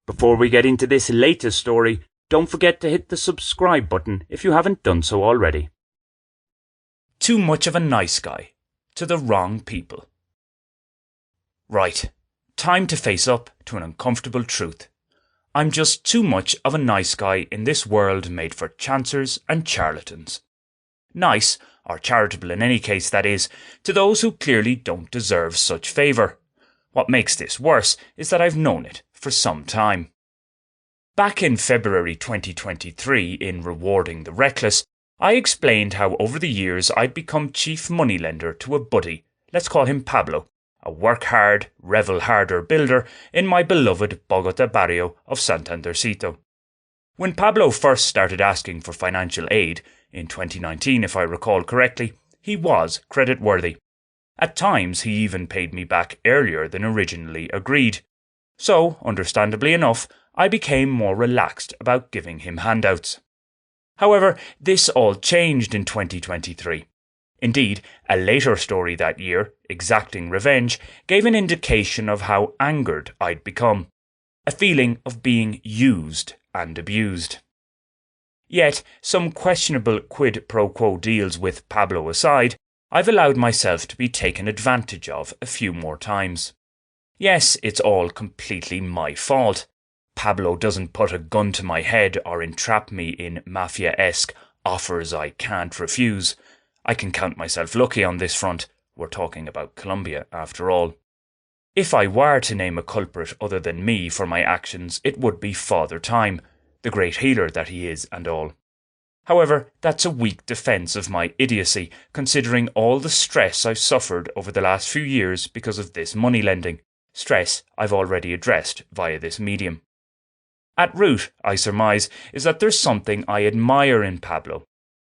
Before we get into this latest story, don't forget to hit the subscribe button if you haven't done so already. Too much of a nice guy to the wrong people. Right, time to face up to an uncomfortable truth. I'm just too much of a nice guy in this world made for chancers and charlatans. Nice, or charitable in any case that is, to those who clearly don't deserve such favour. What makes this worse is that I've known it for some time. Back in February 2023 in Rewarding the Reckless, I explained how over the years I'd become chief moneylender to a buddy, let's call him Pablo, a work-hard, revel-harder builder in my beloved Bogota barrio of Santandercito. When Pablo first started asking for financial aid, in 2019 if I recall correctly, he was creditworthy. At times he even paid me back earlier than originally agreed. So, understandably enough, I became more relaxed about giving him handouts. However, this all changed in 2023. Indeed, a later story that year, Exacting Revenge, gave an indication of how angered I'd become. A feeling of being used and abused. Yet, some questionable quid pro quo deals with Pablo aside, I've allowed myself to be taken advantage of a few more times. Yes, it's all completely my fault. Pablo doesn't put a gun to my head or entrap me in mafia-esque offers I can't refuse. I can count myself lucky on this front. We're talking about Colombia, after all. If I were to name a culprit other than me for my actions, it would be Father Time, the great healer that he is and all. However, that's a weak defence of my idiocy, considering all the stress I've suffered over the last few years because of this money lending. Stress I've already addressed via this medium. At root, I surmise, is that there's something I admire in Pablo.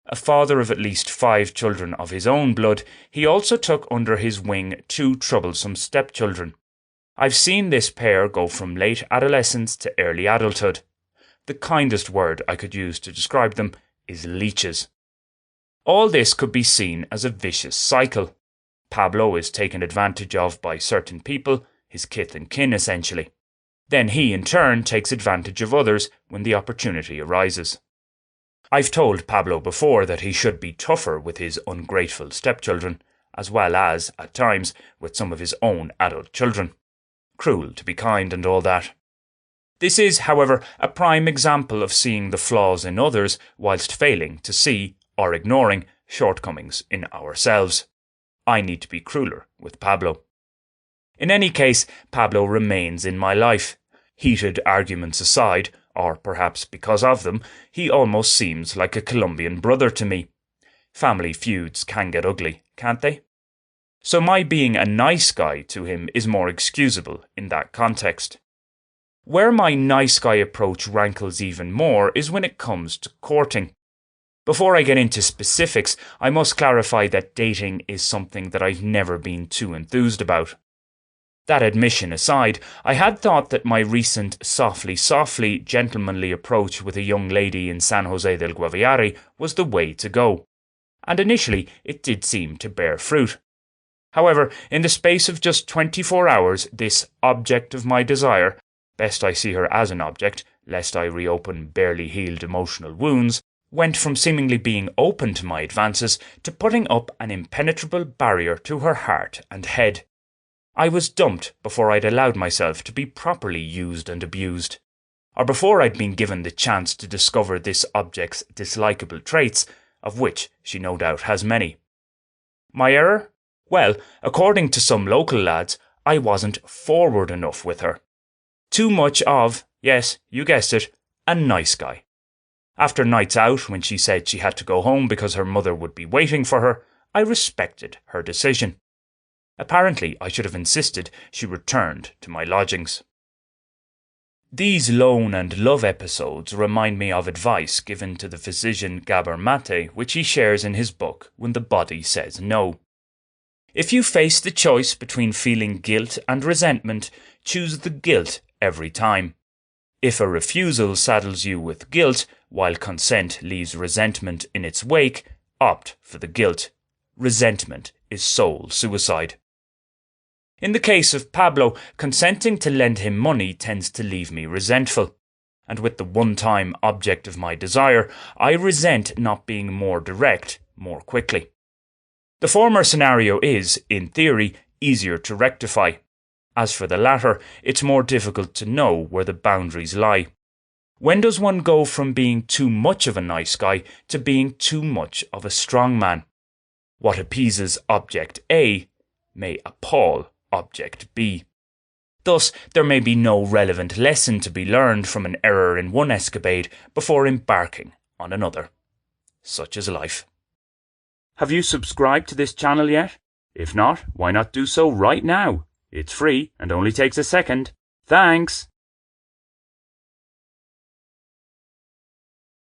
A father of at least 5 children of his own blood, he also took under his wing 2 troublesome stepchildren. I've seen this pair go from late adolescence to early adulthood. The kindest word I could use to describe them is leeches. All this could be seen as a vicious cycle. Pablo is taken advantage of by certain people, his kith and kin essentially. Then he in turn takes advantage of others when the opportunity arises. I've told Pablo before that he should be tougher with his ungrateful stepchildren, as well as, at times, with some of his own adult children. Cruel to be kind and all that. This is, however, a prime example of seeing the flaws in others whilst failing to see, or ignoring, shortcomings in ourselves. I need to be crueler with Pablo. In any case, Pablo remains in my life. Heated arguments aside, or perhaps because of them, he almost seems like a Colombian brother to me. Family feuds can get ugly, can't they? So my being a nice guy to him is more excusable in that context. Where my nice guy approach rankles even more is when it comes to courting. Before I get into specifics, I must clarify that dating is something that I've never been too enthused about. That admission aside, I had thought that my recent softly, gentlemanly approach with a young lady in San Jose del Guaviare was the way to go. And initially, it did seem to bear fruit. However, in the space of just 24 hours, this object of my desire, best I see her as an object, lest I reopen barely healed emotional wounds, went from seemingly being open to my advances to putting up an impenetrable barrier to her heart and head. I was dumped before I'd allowed myself to be properly used and abused, or before I'd been given the chance to discover this object's dislikable traits, of which she no doubt has many. My error? Well, according to some local lads, I wasn't forward enough with her. Too much of, yes, you guessed it, a nice guy. After nights out, when she said she had to go home because her mother would be waiting for her, I respected her decision. Apparently, I should have insisted she returned to my lodgings. These lone and love episodes remind me of advice given to the physician Gabor Mate, which he shares in his book When the Body Says No. If you face the choice between feeling guilt and resentment, choose the guilt every time. If a refusal saddles you with guilt, while consent leaves resentment in its wake, opt for the guilt. Resentment is soul suicide. In the case of Pablo, consenting to lend him money tends to leave me resentful. And with the one-time object of my desire, I resent not being more direct more quickly. The former scenario is, in theory, easier to rectify. As for the latter, it's more difficult to know where the boundaries lie. When does one go from being too much of a nice guy to being too much of a strong man? What appeases object A may appall object B. Thus, there may be no relevant lesson to be learned from an error in one escapade before embarking on another. Such is life. Have you subscribed to this channel yet? If not, why not do so right now? It's free and only takes a second. Thanks!